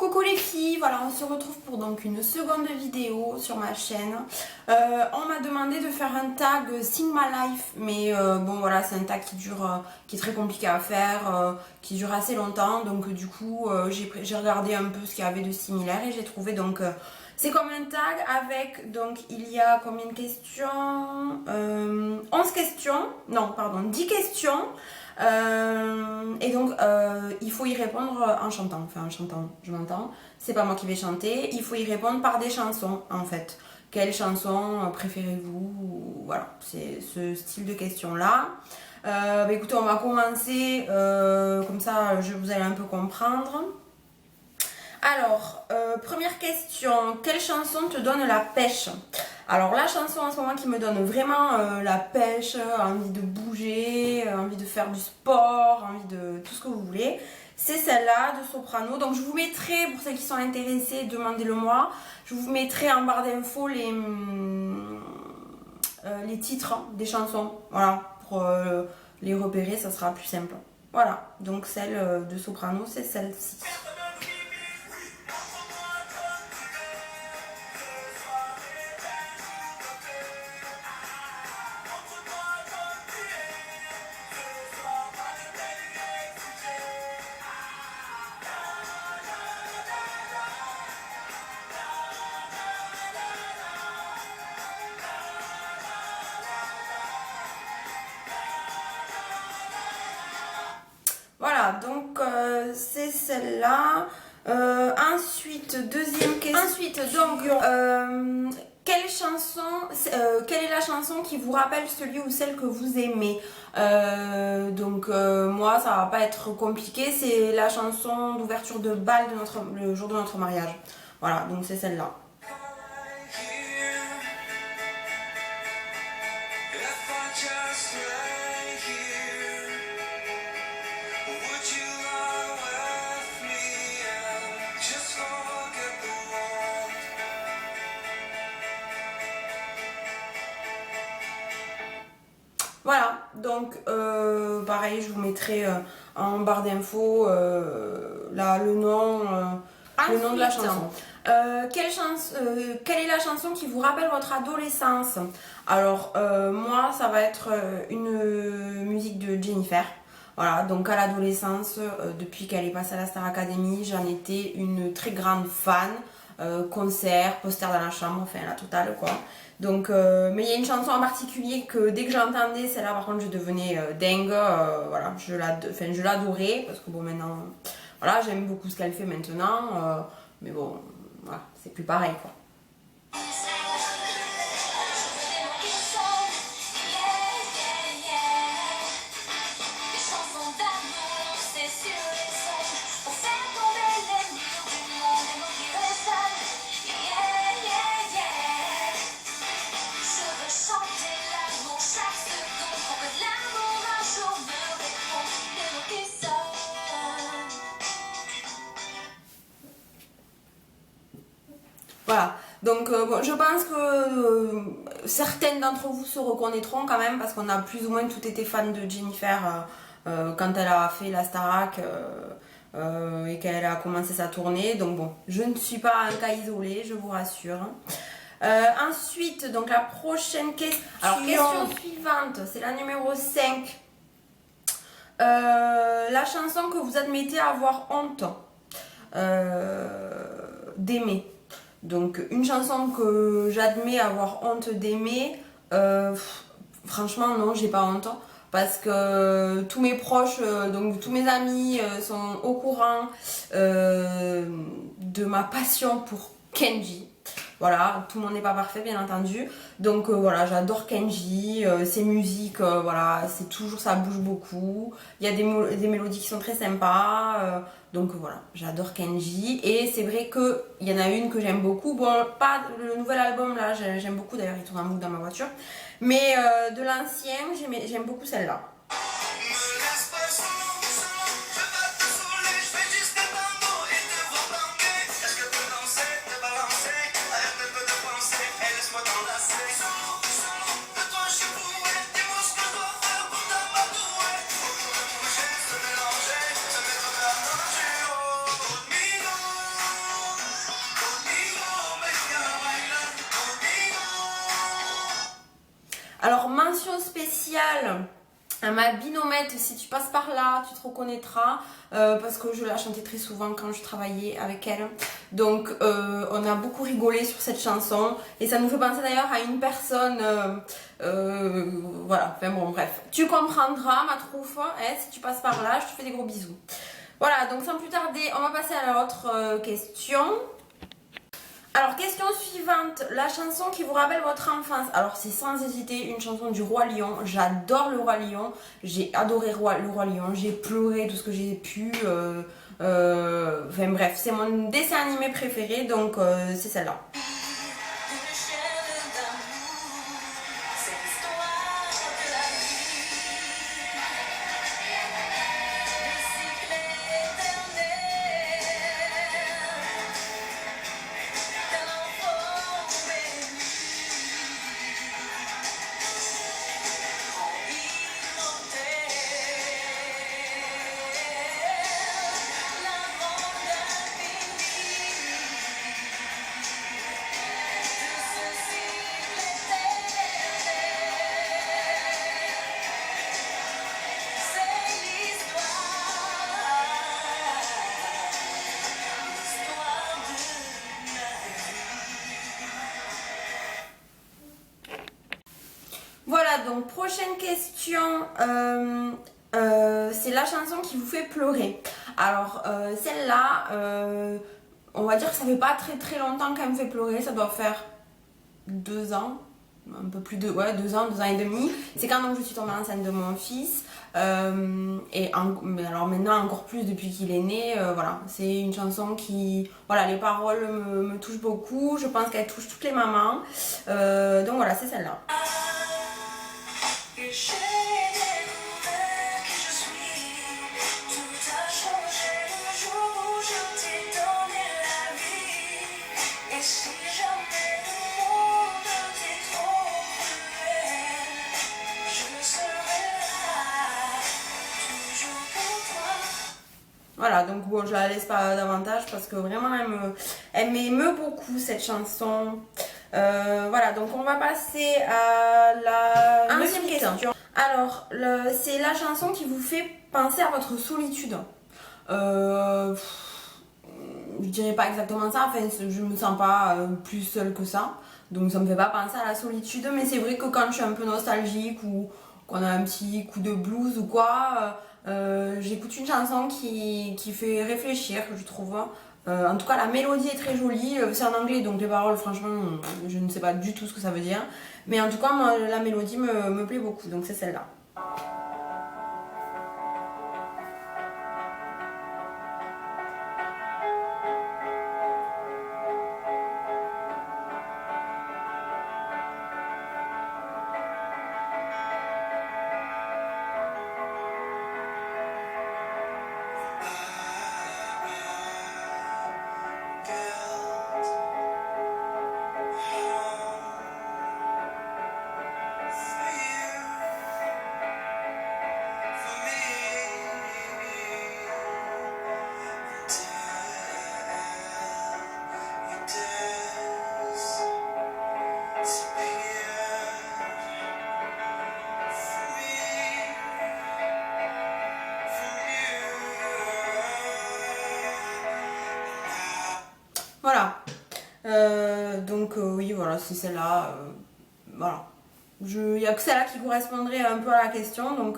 Coucou les filles, voilà on se retrouve pour donc une seconde vidéo sur ma chaîne. On m'a demandé de faire un tag Sing My Life, mais bon voilà c'est un tag qui dure, qui est très compliqué à faire, qui dure assez longtemps, donc du coup j'ai regardé un peu ce qu'il y avait de similaire et j'ai trouvé donc c'est comme un tag avec donc il y a combien de questions, 11 questions, non pardon 10 questions. Et donc il faut y répondre en chantant, enfin en chantant, je m'entends, c'est pas moi qui vais chanter, il faut y répondre par des chansons en fait. Quelle chanson préférez-vous? Voilà, c'est ce style de questions là. Bah, écoutez, on va commencer comme ça vous allez un peu comprendre. Alors, première question, quelle chanson te donne la pêche? Alors la chanson en ce moment qui me donne vraiment la pêche, envie de bouger, envie de faire du sport, envie de tout ce que vous voulez, c'est celle-là de Soprano. Donc je vous mettrai, pour ceux qui sont intéressés, demandez-le moi, je vous mettrai en barre d'infos les titres des chansons, voilà, pour les repérer, ça sera plus simple. Voilà, donc celle de Soprano, c'est celle-ci. Voilà, donc c'est celle-là. Ensuite, deuxième question. Ensuite, donc, quelle est la chanson qui vous rappelle celui ou celle que vous aimez? Donc, moi, ça va pas être compliqué. C'est la chanson d'ouverture de bal de le jour de notre mariage. Voilà, donc c'est celle-là. Voilà, donc pareil, je vous mettrai en barre d'infos le nom de la chanson. Quelle est la chanson qui vous rappelle votre adolescence? Alors moi, ça va être une musique de Jennifer. Voilà, donc à l'adolescence, depuis qu'elle est passée à la Star Academy, j'en étais une très grande fan. Concert, poster dans la chambre, enfin la totale quoi. Donc, mais il y a une chanson en particulier que dès que j'entendais, celle-là par contre je devenais dingue, voilà, je l'adorais parce que bon maintenant, voilà, j'aime beaucoup ce qu'elle fait maintenant, mais bon, voilà, c'est plus pareil quoi. Voilà, donc bon, je pense que certaines d'entre vous se reconnaîtront quand même parce qu'on a plus ou moins tout été fan de Jennifer quand elle a fait la Starac et qu'elle a commencé sa tournée. Donc bon, je ne suis pas un cas isolé, je vous rassure. Ensuite, donc la prochaine question. Alors, question suivante, c'est la numéro 5. La chanson que vous admettez avoir honte d'aimer. Donc une chanson que j'admets avoir honte d'aimer, franchement non, j'ai pas honte parce que tous mes proches, donc tous mes amis sont au courant de ma passion pour Kenji. Voilà, tout le monde n'est pas parfait bien entendu. Donc voilà, j'adore Kenji, ses musiques, voilà, c'est toujours, ça bouge beaucoup. Il y a des mélodies qui sont très sympas. Donc voilà, j'adore Kenji. Et c'est vrai qu'il y en a une que j'aime beaucoup. Bon, pas le nouvel album là, j'aime beaucoup, d'ailleurs il tourne en boucle dans ma voiture. Mais de l'ancien, j'aime beaucoup celle-là. spécial à ma binomette. Si tu passes par là, tu te reconnaîtras parce que je la chantais très souvent quand je travaillais avec elle. Donc on a beaucoup rigolé sur cette chanson et ça nous fait penser d'ailleurs à une personne. Voilà, enfin bon, bref. Tu comprendras ma troufe, hein, si tu passes par là, je te fais des gros bisous. Voilà, donc sans plus tarder, on va passer à l'autre question. Alors, question suivante, la chanson qui vous rappelle votre enfance. Alors, c'est sans hésiter une chanson du Roi Lion. J'adore le Roi Lion. J'ai adoré le Roi Lion. J'ai pleuré tout ce que j'ai pu. Enfin bref, c'est mon dessin animé préféré, donc c'est celle-là. Voilà, donc prochaine question, c'est la chanson qui vous fait pleurer. Alors celle-là, on va dire que ça fait pas très longtemps qu'elle me fait pleurer, ça doit faire 2 ans, un peu plus de, ouais, 2 ans, 2 ans et demi. C'est quand donc je suis tombée enceinte de mon fils, mais alors maintenant encore plus depuis qu'il est né, voilà. C'est une chanson qui, voilà, les paroles me touchent beaucoup, je pense qu'elle touche toutes les mamans, donc voilà, c'est celle-là. Voilà, donc bon, je la laisse pas davantage parce que vraiment elle m'émeut beaucoup cette chanson. Voilà, donc on va passer à la deuxième question. Alors, c'est la chanson qui vous fait penser à votre solitude. Je dirais pas exactement ça, enfin je me sens pas plus seule que ça. Donc ça me fait pas penser à la solitude, mais c'est vrai que quand je suis un peu nostalgique ou qu'on a un petit coup de blues ou quoi, j'écoute une chanson qui fait réfléchir, je trouve. En tout cas, la mélodie est très jolie. C'est en anglais, donc les paroles, franchement, je ne sais pas du tout ce que ça veut dire. Mais en tout cas, moi, la mélodie me plaît beaucoup, donc c'est celle-là. Voilà. Donc oui, voilà, c'est celle-là. Voilà. Il n'y a que celle-là qui correspondrait un peu à la question. Donc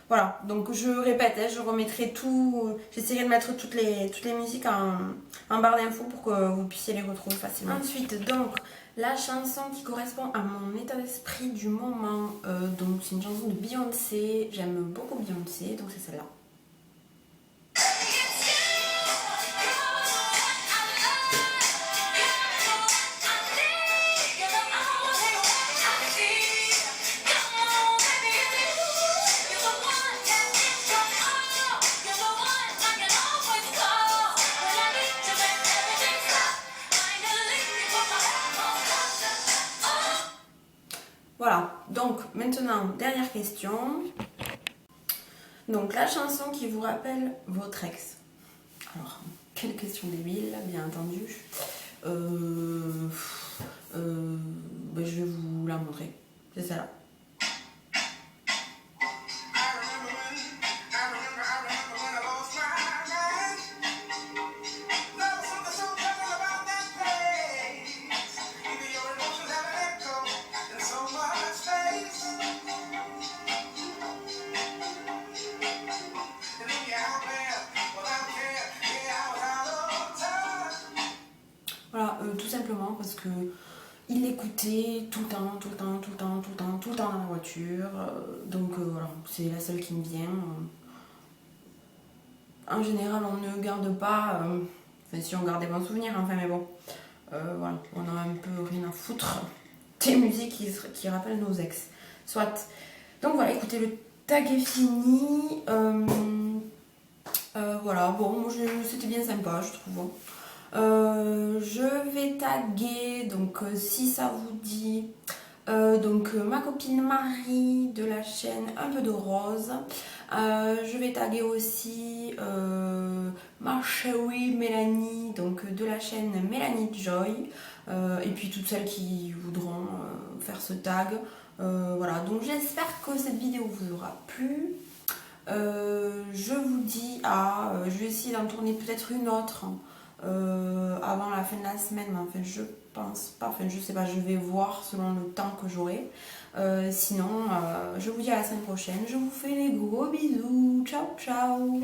voilà. Donc je répète, hein, je remettrai tout. J'essaierai de mettre toutes les musiques en barre d'infos pour que vous puissiez les retrouver facilement. Ensuite, donc, la chanson qui correspond à mon état d'esprit du moment. Donc c'est une chanson de Beyoncé. J'aime beaucoup Beyoncé, donc c'est celle-là. Voilà, donc maintenant, dernière question. Donc la chanson qui vous rappelle votre ex. Alors, quelle question débile, bien entendu. Ben, je vais vous la montrer. C'est celle-là. simplement parce que il l'écoutait tout le temps dans la voiture. Donc voilà, c'est la seule qui me vient. En général, on ne garde pas, enfin si on garde des bons souvenirs, enfin mais bon, voilà, on a un peu rien à foutre des musiques qui rappellent nos ex. Soit. Donc voilà, écoutez, le tag est fini. Voilà, bon, moi c'était bien sympa, je trouve. Je vais taguer, donc si ça vous dit, donc ma copine Marie de la chaîne Un peu de rose. Je vais taguer aussi ma chérie Mélanie, donc de la chaîne Mélanie Joy. Et puis toutes celles qui voudront faire ce tag. Voilà, donc j'espère que cette vidéo vous aura plu. Je vous dis je vais essayer d'en tourner peut-être une autre avant la fin de la semaine, mais enfin je pense pas, enfin je sais pas, je vais voir selon le temps que j'aurai. Sinon, je vous dis à la semaine prochaine, je vous fais des gros bisous, ciao ciao.